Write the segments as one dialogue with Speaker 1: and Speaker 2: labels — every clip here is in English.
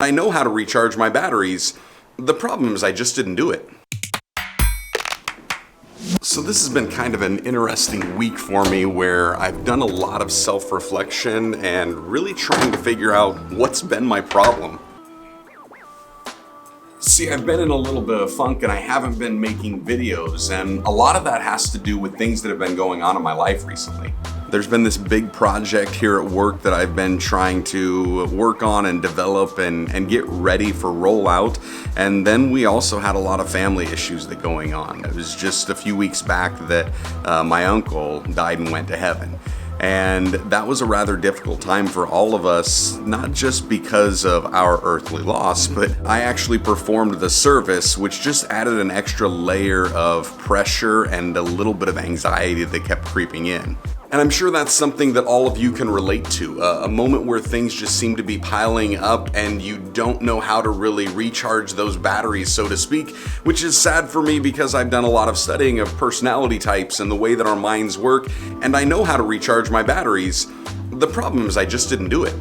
Speaker 1: I know how to recharge my batteries. The problem is I just didn't do it. So this has been kind of an interesting week for me where I've done a lot of self-reflection and really trying to figure out what's been my problem. See, I've been in a little bit of funk and I haven't been making videos, and a lot of that has to do with things that have been going on in my life recently. There's been this big project here at work that I've been trying to work on and develop and get ready for rollout. And then we also had a lot of family issues that going on. It was just a few weeks back that my uncle died and went to heaven. And that was a rather difficult time for all of us, not just because of our earthly loss, but I actually performed the service, which just added an extra layer of pressure and a little bit of anxiety that kept creeping in. And I'm sure that's something that all of you can relate to, a moment where things just seem to be piling up and you don't know how to really recharge those batteries, so to speak, which is sad for me because I've done a lot of studying of personality types and the way that our minds work, and I know how to recharge my batteries. The problem is I just didn't do it.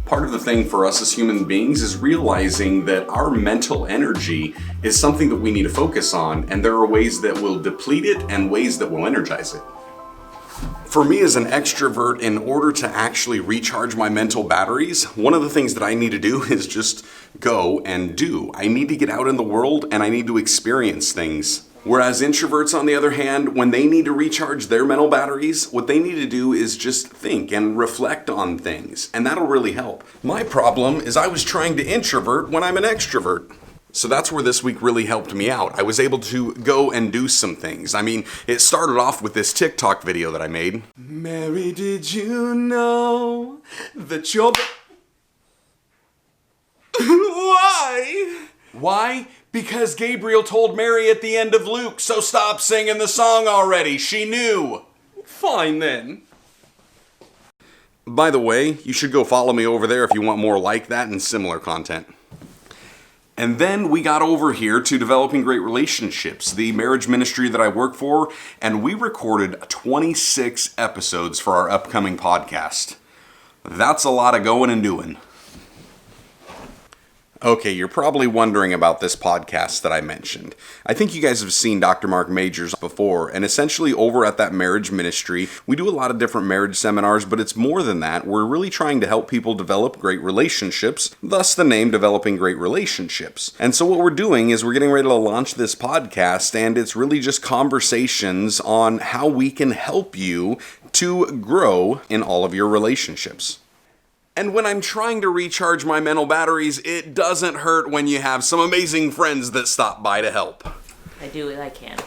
Speaker 1: Part of the thing for us as human beings is realizing that our mental energy is something that we need to focus on, and there are ways that will deplete it and ways that will energize it. For me as an extrovert, in order to actually recharge my mental batteries, one of the things that I need to do is just go and do. I need to get out in the world and I need to experience things. Whereas introverts, on the other hand, when they need to recharge their mental batteries, what they need to do is just think and reflect on things, and that'll really help. My problem is I was trying to introvert when I'm an extrovert. So that's where this week really helped me out. I was able to go and do some things. I mean, it started off with this TikTok video that I made. Mary, did you know that you're... Why? Why? Because Gabriel told Mary at the end of Luke, so stop singing the song already. She knew. Fine then. By the way, you should go follow me over there if you want more like that and similar content. And then we got over here to Developing Great Relationships, the marriage ministry that I work for, and we recorded 26 episodes for our upcoming podcast. That's a lot of going and doing. Okay, you're probably wondering about this podcast that I mentioned. I think you guys have seen Dr. Mark Majors before, and essentially over at that marriage ministry, we do a lot of different marriage seminars, but it's more than that. We're really trying to help people develop great relationships, thus the name Developing Great Relationships. And so what we're doing is we're getting ready to launch this podcast, and it's really just conversations on how we can help you to grow in all of your relationships. And when I'm trying to recharge my mental batteries, it doesn't hurt when you have some amazing friends that stop by to help.
Speaker 2: I do what I can.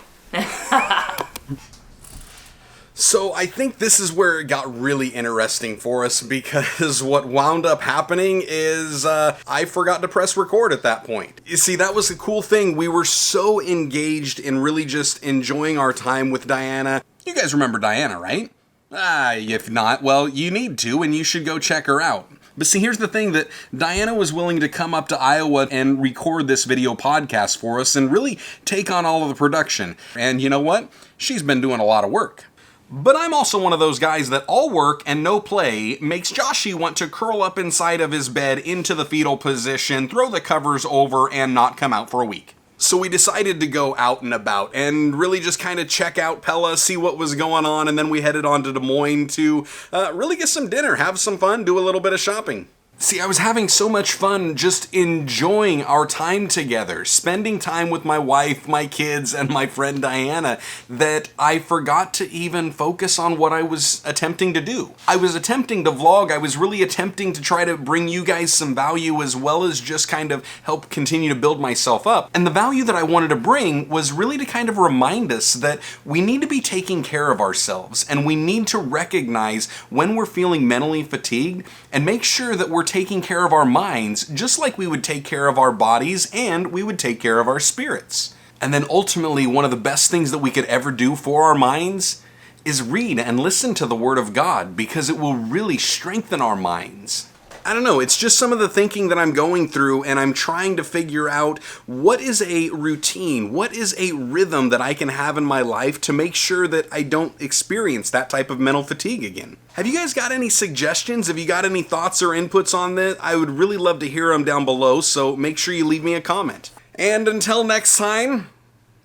Speaker 1: So I think this is where it got really interesting for us, because what wound up happening is I forgot to press record at that point. You see, that was the cool thing. We were so engaged in really just enjoying our time with Diana. You guys remember Diana, right? If not, well, you need to, and you should go check her out. But see, here's the thing, that Diana was willing to come up to Iowa and record this video podcast for us and really take on all of the production. And you know what? She's been doing a lot of work. But I'm also one of those guys that all work and no play makes Joshy want to curl up inside of his bed into the fetal position, throw the covers over, and not come out for a week. So we decided to go out and about and really just kind of check out Pella, see what was going on, and then we headed on to Des Moines to really get some dinner, have some fun, do a little bit of shopping. See, I was having so much fun just enjoying our time together, spending time with my wife, my kids, and my friend Diana, that I forgot to even focus on what I was attempting to do. I was attempting to vlog. I was really attempting to try to bring you guys some value, as well as just kind of help continue to build myself up. And the value that I wanted to bring was really to kind of remind us that we need to be taking care of ourselves, and we need to recognize when we're feeling mentally fatigued and make sure that we're taking care of our minds just like we would take care of our bodies and we would take care of our spirits. And then ultimately, one of the best things that we could ever do for our minds is read and listen to the Word of God, because it will really strengthen our minds. I don't know, it's just some of the thinking that I'm going through, and I'm trying to figure out what is a routine, what is a rhythm that I can have in my life to make sure that I don't experience that type of mental fatigue again. Have you guys got any suggestions? Have you got any thoughts or inputs on this? I would really love to hear them down below, so make sure you leave me a comment. And until next time,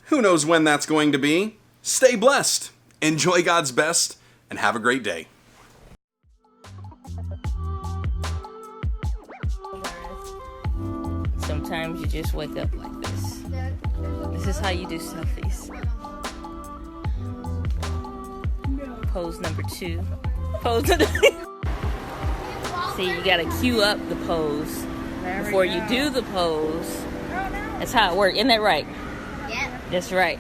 Speaker 1: who knows when that's going to be, stay blessed, enjoy God's best, and have a great day.
Speaker 2: Sometimes you just wake up like this. This is how you do selfies. Pose number 2. Pose number See, you gotta cue up the pose before you do the pose. That's how it works. Isn't that right?
Speaker 3: Yeah.
Speaker 2: That's right.